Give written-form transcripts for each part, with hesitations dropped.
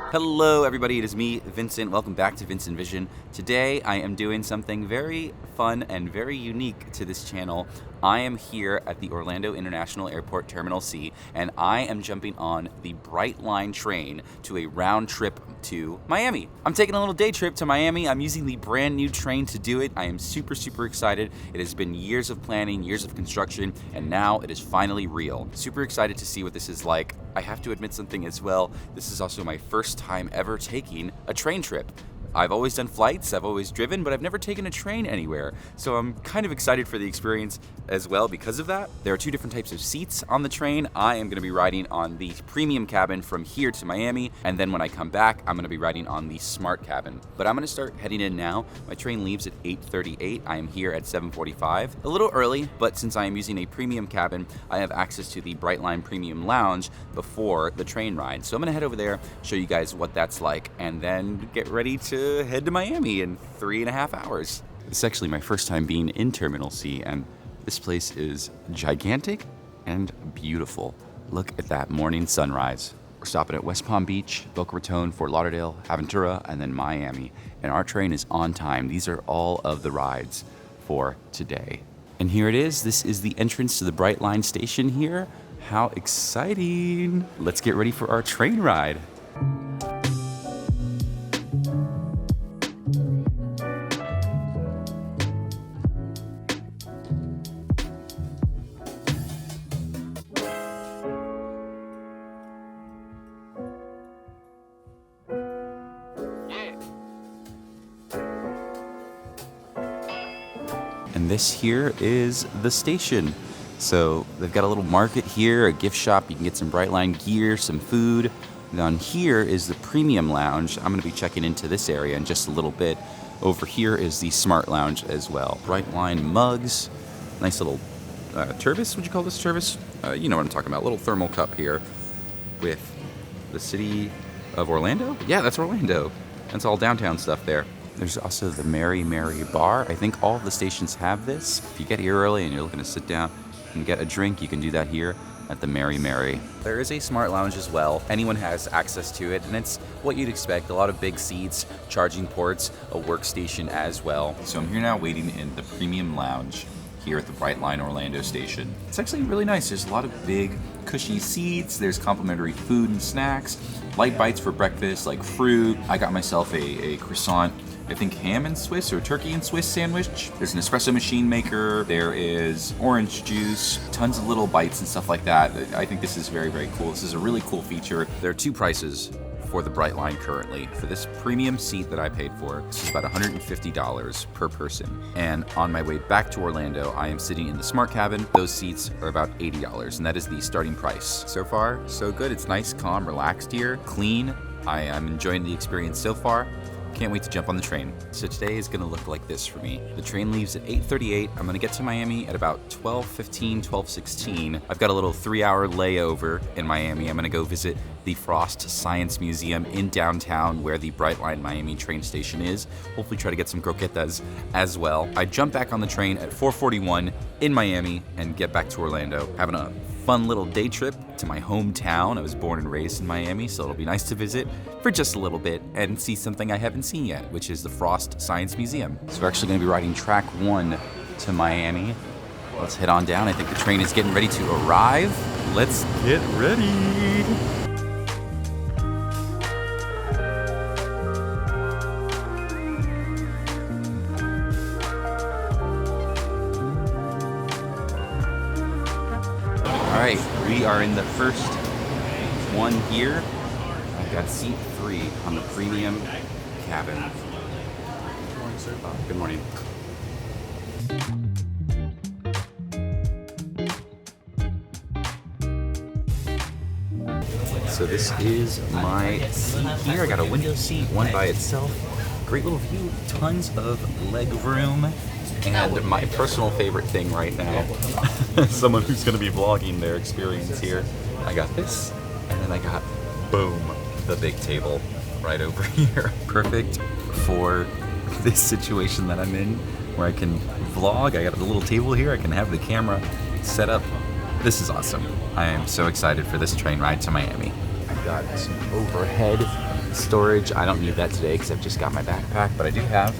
Hello everybody, it is me, Vincent. Welcome back to Vincent Vision. Today I am doing something very fun and very unique to this channel. I am here at the Orlando International Airport Terminal C, and I am jumping on the Brightline train to a round trip to Miami. I'm taking a little day trip to Miami. I'm using the brand new train to do it. I am super excited. It has been years of planning, years of construction, and now it is finally real. Super excited to see what this is like. I have to admit something as well. This is also my first time ever taking a train trip. I've always done flights, I've always driven, but I've never taken a train anywhere. So I'm kind of excited for the experience as well because of that. There are two different types of seats on the train. I am gonna be riding on the premium cabin from here to Miami, and then when I come back, I'm gonna be riding on the smart cabin. But I'm gonna start heading in now. My train leaves at 8:38. I am here at 7:45. A little early, but since I am using a premium cabin, I have access to the Brightline Premium Lounge before the train ride. So I'm gonna head over there, show you guys what that's like, and then get ready to head to Miami in 3.5 hours. This is actually my first time being in Terminal C, and this place is gigantic and beautiful. Look at that morning sunrise. We're stopping at West Palm Beach, Boca Raton, Fort Lauderdale, Aventura, and then Miami. And our train is on time. These are all of the rides for today. And here it is. This is the entrance to the Brightline station here. How exciting! Let's get ready for our train ride. And this here is the station. So they've got a little market here, a gift shop. You can get some Brightline gear, some food. Down here is the premium lounge. I'm gonna be checking into this area in just a little bit. Over here is the smart lounge as well. Brightline mugs, nice little Turvis, would you call this Turvis? You know what I'm talking about, little thermal cup here with the city of Orlando? Yeah, that's Orlando. That's all downtown stuff there. There's also the Mary Mary Bar. I think all of the stations have this. If you get here early and you're looking to sit down and get a drink, you can do that here at the Mary Mary. There is a smart lounge as well. Anyone has access to it, and it's what you'd expect. A lot of big seats, charging ports, a workstation as well. So I'm here now waiting in the premium lounge here at the Brightline Orlando station. It's actually really nice. There's a lot of big, cushy seats. There's complimentary food and snacks, light bites for breakfast like fruit. I got myself a croissant, I think ham and Swiss or turkey and Swiss sandwich. There's an espresso machine maker. There is orange juice, tons of little bites and stuff like that. I think this is very cool. This is a really cool feature. There are two prices for the Brightline currently. For this premium seat that I paid for, this is about $150 per person. And on my way back to Orlando, I am sitting in the smart cabin. Those seats are about $80, and that is the starting price. So far, so good. It's nice, calm, relaxed here, clean. I am enjoying the experience so far. Can't wait to jump on the train. So today is gonna look like this for me. The train leaves at 8:38. I'm gonna get to Miami at about 12:15, 12:16. I've got a little 3-hour layover in Miami. I'm gonna go visit the Frost Science Museum in downtown where the Brightline Miami train station is. Hopefully try to get some croquetas as well. I jump back on the train at 4:41 in Miami and get back to Orlando. Having a fun little day trip to my hometown. I was born and raised in Miami, so it'll be nice to visit for just a little bit and see something I haven't seen yet, which is the Frost Science Museum. So we're actually gonna be riding track 1 to Miami. Let's head on down. I think the train is getting ready to arrive. Let's get ready. All right, we are in the first one here. I've got seat 3 on the premium cabin. Good morning, sir. Good morning. So this is my seat here. I got a window seat, one by itself. Great little view, tons of leg room. And my personal favorite thing right now, someone who's going to be vlogging their experience here, I got this, and then I got, boom, the big table right over here. Perfect for this situation that I'm in, where I can vlog. I got a little table here, I can have the camera set up. This is awesome. I am so excited for this train ride to Miami. I've got some overhead storage. I don't need that today because I've just got my backpack, but I do have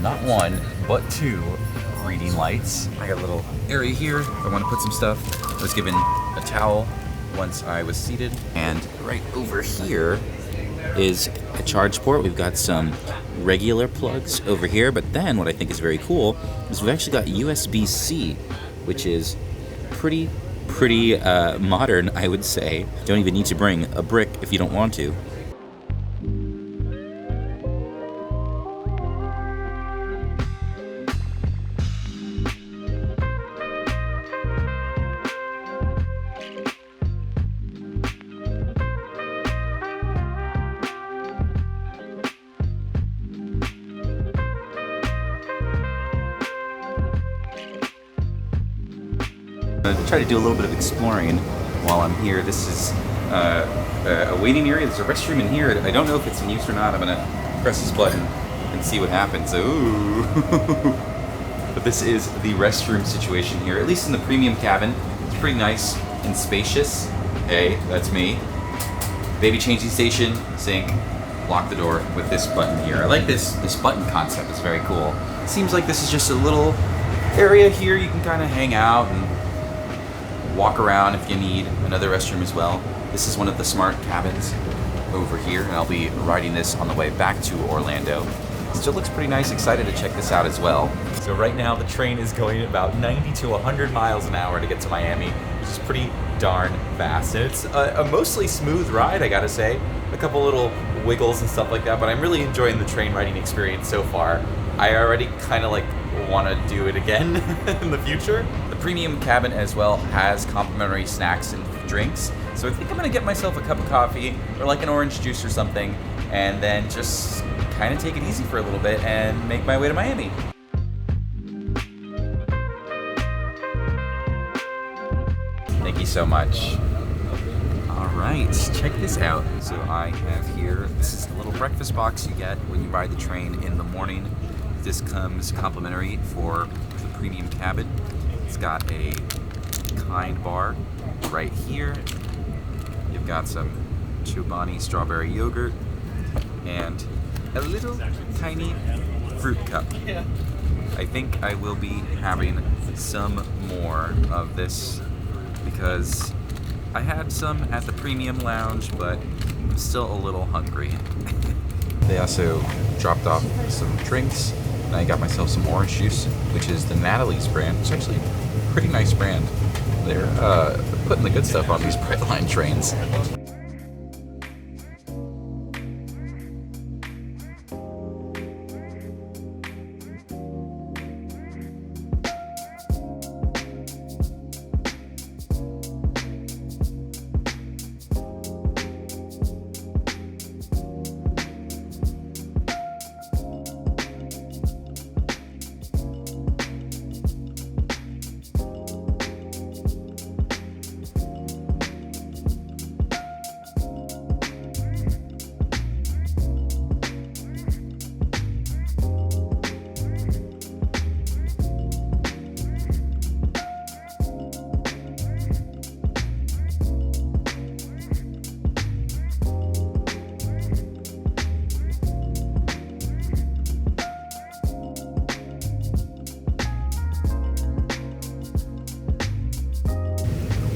not one, but two reading lights. I got a little area here if I want to put some stuff. I was given a towel once I was seated. And right over here is a charge port. We've got some regular plugs over here, but then what I think is very cool is we've actually got USB-C, which is pretty modern, I would say. Don't even need to bring a brick if you don't want to. Try to do a little bit of exploring while I'm here. This is a waiting area. There's a restroom in here. I don't know if it's in use or not. I'm gonna press this button and see what happens. Ooh. But this is the restroom situation here, at least in the premium cabin. It's pretty nice and spacious. Hey, that's me. Baby changing station, sink, lock the door with this button here. I like this button concept. It's very cool. It seems like this is just a little area here you can kind of hang out and walk around if you need. Another restroom as well. This is one of the smart cabins over here, and I'll be riding this on the way back to Orlando. Still looks pretty nice. Excited to check this out as well. So right now the train is going about 90 to 100 miles an hour to get to Miami, which is pretty darn fast. And it's a mostly smooth ride, I gotta say. A couple little wiggles and stuff like that, but I'm really enjoying the train riding experience so far. I already kind of like want to do it again in the future. The premium cabin as well has complimentary snacks and drinks, so I think I'm gonna get myself a cup of coffee or like an orange juice or something, and then just kind of take it easy for a little bit and make my way to Miami. Thank you so much. All right, check this out. So I have here, this is the little breakfast box you get when you ride the train in the morning. This comes complimentary for the premium cabin. It's got a kind bar right here. You've got some Chobani strawberry yogurt and a little tiny fruit cup. I think I will be having some more of this because I had some at the premium lounge, but I'm still a little hungry. They also dropped off some drinks. And I got myself some orange juice, which is the Natalie's brand. It's actually a pretty nice brand. They're putting the good stuff on these Brightline trains.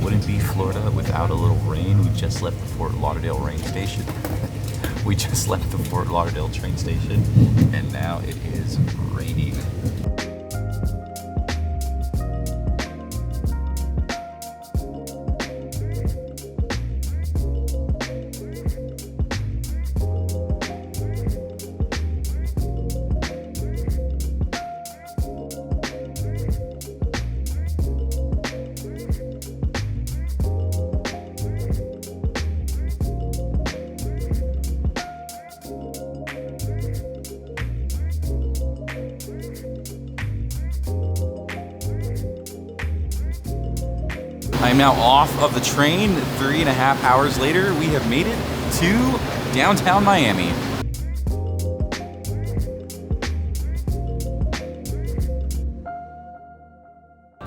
Wouldn't be Florida without a little rain. We just left the Fort Lauderdale rain station. We just left the Fort Lauderdale train station, and now it is raining. I'm now off of the train. 3.5 hours later, we have made it to downtown Miami.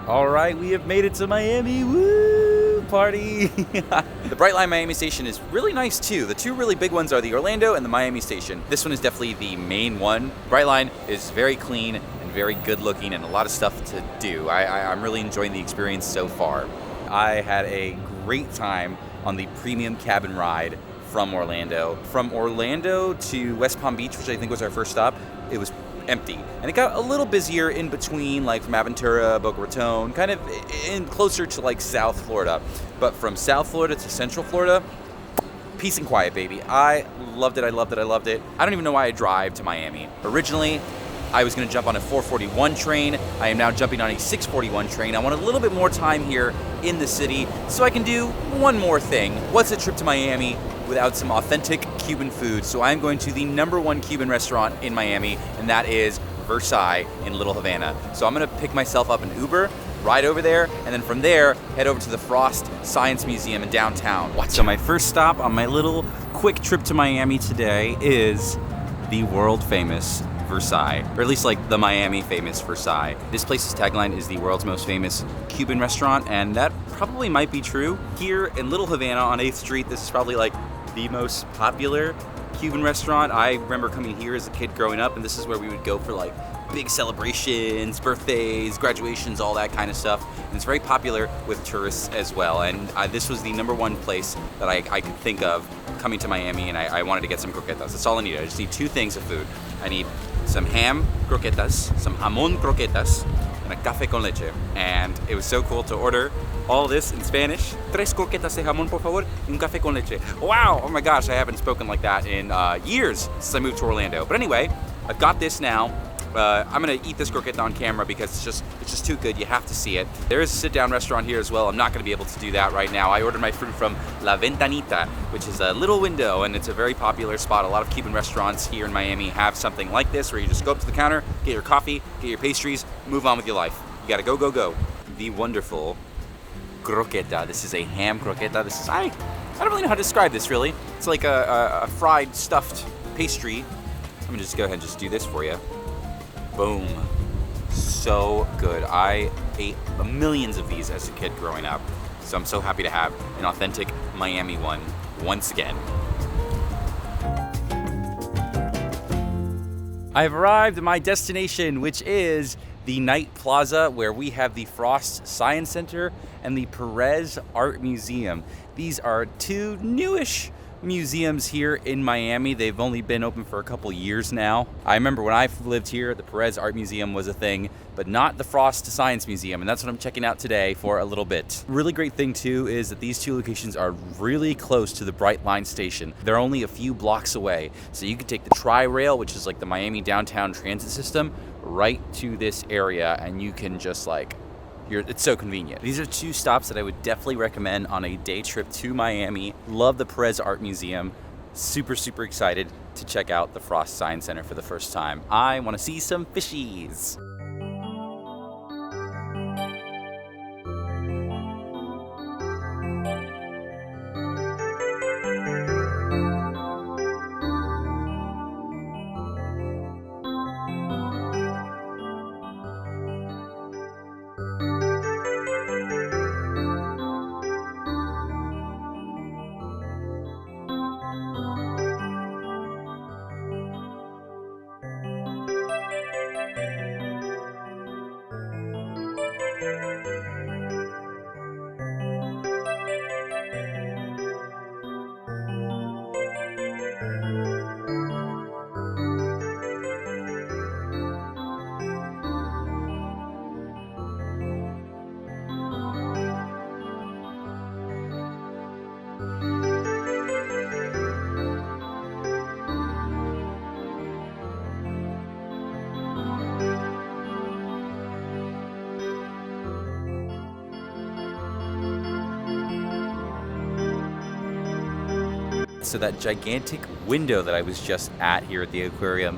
All right, we have made it to Miami. Woo! Woo, party! The Brightline Miami station is really nice too. The two really big ones are the Orlando and the Miami station. This one is definitely the main one. Brightline is very clean and very good looking and a lot of stuff to do. I'm really enjoying the experience so far. I had a great time on the premium cabin ride from Orlando. From Orlando to West Palm Beach, which I think was our first stop, it was empty. And it got a little busier in between, like from Aventura, Boca Raton, kind of in closer to like South Florida. But from South Florida to Central Florida, peace and quiet, baby. I loved it, I loved it, I loved it. I don't even know why I drive to Miami. Originally, I was gonna jump on a 441 train. I am now jumping on a 641 train. I want a little bit more time here in the city so I can do one more thing. What's a trip to Miami without some authentic Cuban food? So I'm going to the #1 Cuban restaurant in Miami, and that is Versailles in Little Havana. So I'm gonna pick myself up an Uber, ride over there, and then from there, head over to the Frost Science Museum in downtown. So my first stop on my little quick trip to Miami today is the world famous Versailles, or at least like the Miami famous Versailles. This place's tagline is the world's most famous Cuban restaurant, and that probably might be true. Here in Little Havana on 8th Street, this is probably like the most popular Cuban restaurant. I remember coming here as a kid growing up, and this is where we would go for like big celebrations, birthdays, graduations, all that kind of stuff. And it's very popular with tourists as well. And this was the #1 place that I could think of coming to Miami, and I wanted to get some croquetas. That's all I need. I just need two things of food. I need some ham croquetas, some jamon croquetas, and a café con leche. And it was so cool to order all this in Spanish. Tres croquetas de jamón, por favor, y un café con leche. Wow, oh my gosh, I haven't spoken like that in years since I moved to Orlando. But anyway, I've got this now. I'm gonna eat this croqueta on camera because it's just too good. You have to see it. There is a sit-down restaurant here as well. I'm not gonna be able to do that right now. I ordered my food from La Ventanita, which is a little window, and it's a very popular spot. A lot of Cuban restaurants here in Miami have something like this where you just go up to the counter, get your coffee, get your pastries, move on with your life. You gotta go, go, go. The wonderful croqueta. This is a ham croqueta. This is, I don't really know how to describe this really. It's like a fried stuffed pastry. I'm gonna just go ahead and just do this for you. Boom. So good. I ate millions of these as a kid growing up. So I'm so happy to have an authentic Miami one once again. I've arrived at my destination, which is the Night Plaza, where we have the Frost Science Center and the Perez Art Museum. These are two newish museums here in Miami. They've only been open for a couple years now. I remember when I lived here, the Perez Art Museum was a thing, but not the Frost Science Museum, and that's what I'm checking out today for a little bit. Really great thing too is that these two locations are really close to the Brightline station. They're only a few blocks away, so you can take the Tri-Rail, which is like the Miami downtown transit system, right to this area, and you can just like, it's so convenient. These are two stops that I would definitely recommend on a day trip to Miami. Love the Perez Art Museum. Super, super excited to check out the Frost Science Center for the first time. I want to see some fishies. So that gigantic window that I was just at here at the aquarium,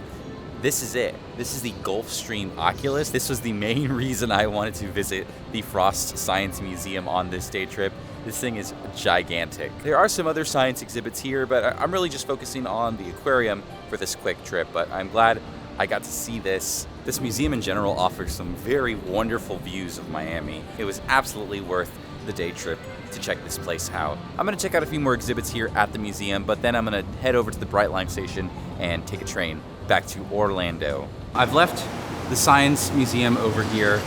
this is it. This is the Gulfstream Oculus. This was the main reason I wanted to visit the Frost Science Museum on this day trip. This thing is gigantic. There are some other science exhibits here, but I'm really just focusing on the aquarium for this quick trip, but I'm glad I got to see this. This museum in general offers some very wonderful views of Miami. It was absolutely worth the day trip to check this place out. I'm gonna check out a few more exhibits here at the museum, but then I'm gonna head over to the Brightline station and take a train back to Orlando. I've left the Science Museum over here.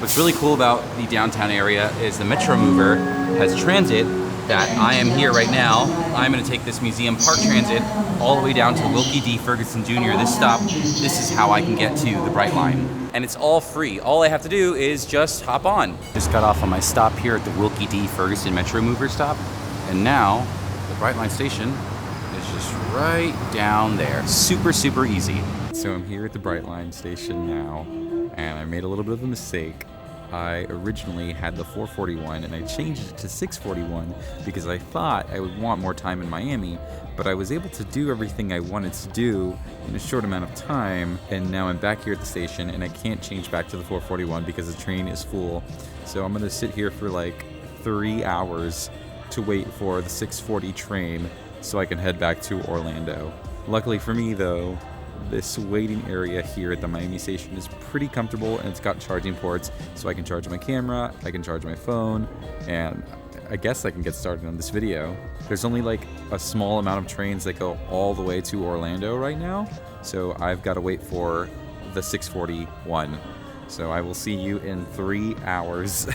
What's really cool about the downtown area is the Metro Mover has transit that I am here right now. I'm gonna take this museum park transit all the way down to Wilkie D. Ferguson Jr. This is how I can get to the Brightline. And it's all free. All I have to do is just hop on. Just got off on my stop here at the Wilkie D. Ferguson Metro Mover stop. And now the Brightline station is just right down there. Super, super easy. So I'm here at the Brightline station now, and I made a little bit of a mistake. I originally had the 441 and I changed it to 641 because I thought I would want more time in Miami, but I was able to do everything I wanted to do in a short amount of time, and now I'm back here at the station and I can't change back to the 441 because the train is full. So I'm gonna sit here for like 3 hours to wait for the 640 train so I can head back to Orlando. Luckily for me though, this waiting area here at the Miami station is pretty comfortable, and it's got charging ports, so I can charge my camera, I can charge my phone, and I guess I can get started on this video. There's only like a small amount of trains that go all the way to Orlando right now, so I've got to wait for the 641. So I will see you in 3 hours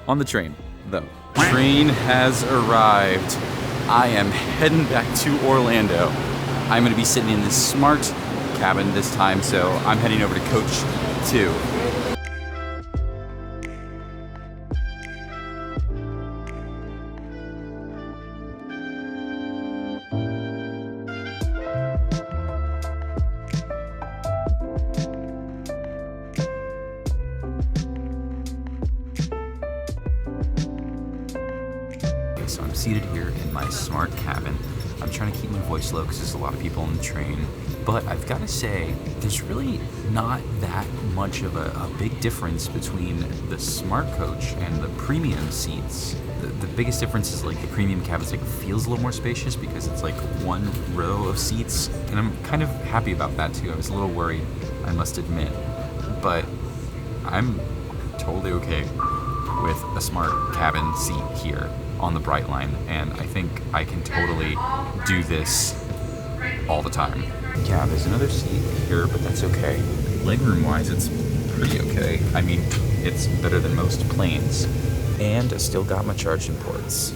on the train, though. Train has arrived. I am heading back to Orlando. I'm going to be sitting in this smart cabin this time, so I'm heading over to Coach 2. So I'm seated here in my smart cabin. I'm trying to keep my voice low because there's a lot of people on the train, but I've got to say, there's really not that much of a big difference between the smart coach and the premium seats. The biggest difference is like the premium cabin feels a little more spacious because it's like one row of seats, and I'm kind of happy about that too. I was a little worried, I must admit, but I'm totally okay with a smart cabin seat here on the Brightline, and I think I can totally do this all the time. Yeah, there's another seat here, but that's okay. Legroom wise, it's pretty okay. I mean, it's better than most planes. And I still got my charging ports.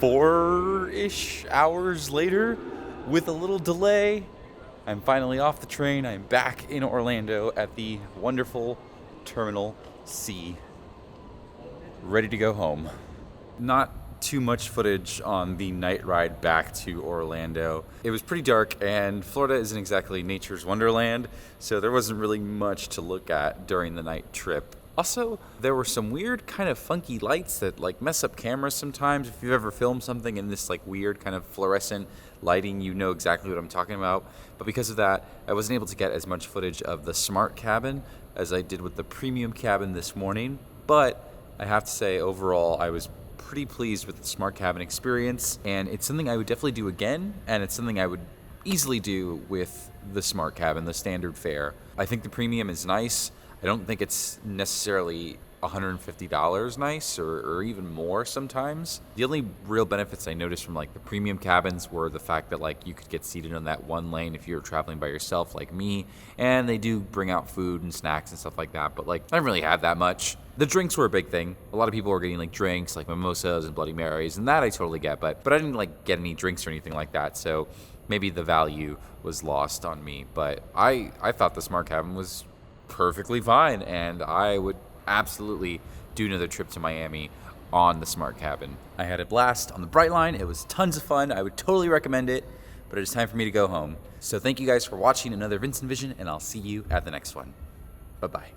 Four-ish hours later, with a little delay, I'm finally off the train. I'm back in Orlando at the wonderful Terminal C, ready to go home. Not too much footage on the night ride back to Orlando. It was pretty dark, and Florida isn't exactly nature's wonderland, so there wasn't really much to look at during the night trip. Also, there were some weird kind of funky lights that mess up cameras sometimes. If you've ever filmed something in this weird kind of fluorescent lighting, you know exactly what I'm talking about. But because of that, I wasn't able to get as much footage of the smart cabin as I did with the premium cabin this morning. But I have to say, overall, I was pretty pleased with the smart cabin experience, and it's something I would definitely do again, and it's something I would easily do with the smart cabin, the standard fare. I think the premium is nice. I don't think it's necessarily $150 nice or even more sometimes. The only real benefits I noticed from like the premium cabins were the fact that like you could get seated on that one lane if you were traveling by yourself like me, and they do bring out food and snacks and stuff like that, but like I didn't really have that much. The drinks were a big thing. A lot of people were getting like drinks like mimosas and Bloody Marys, and that I totally get, but I didn't like get any drinks or anything like that, so maybe the value was lost on me. But I thought the smart cabin was perfectly fine, and I would absolutely do another trip to Miami on the smart cabin. I had a blast on the Brightline. It was tons of fun. I would totally recommend it, but it is time for me to go home. So thank you guys for watching another Vincent Vision, and I'll see you at the next one. Bye-bye.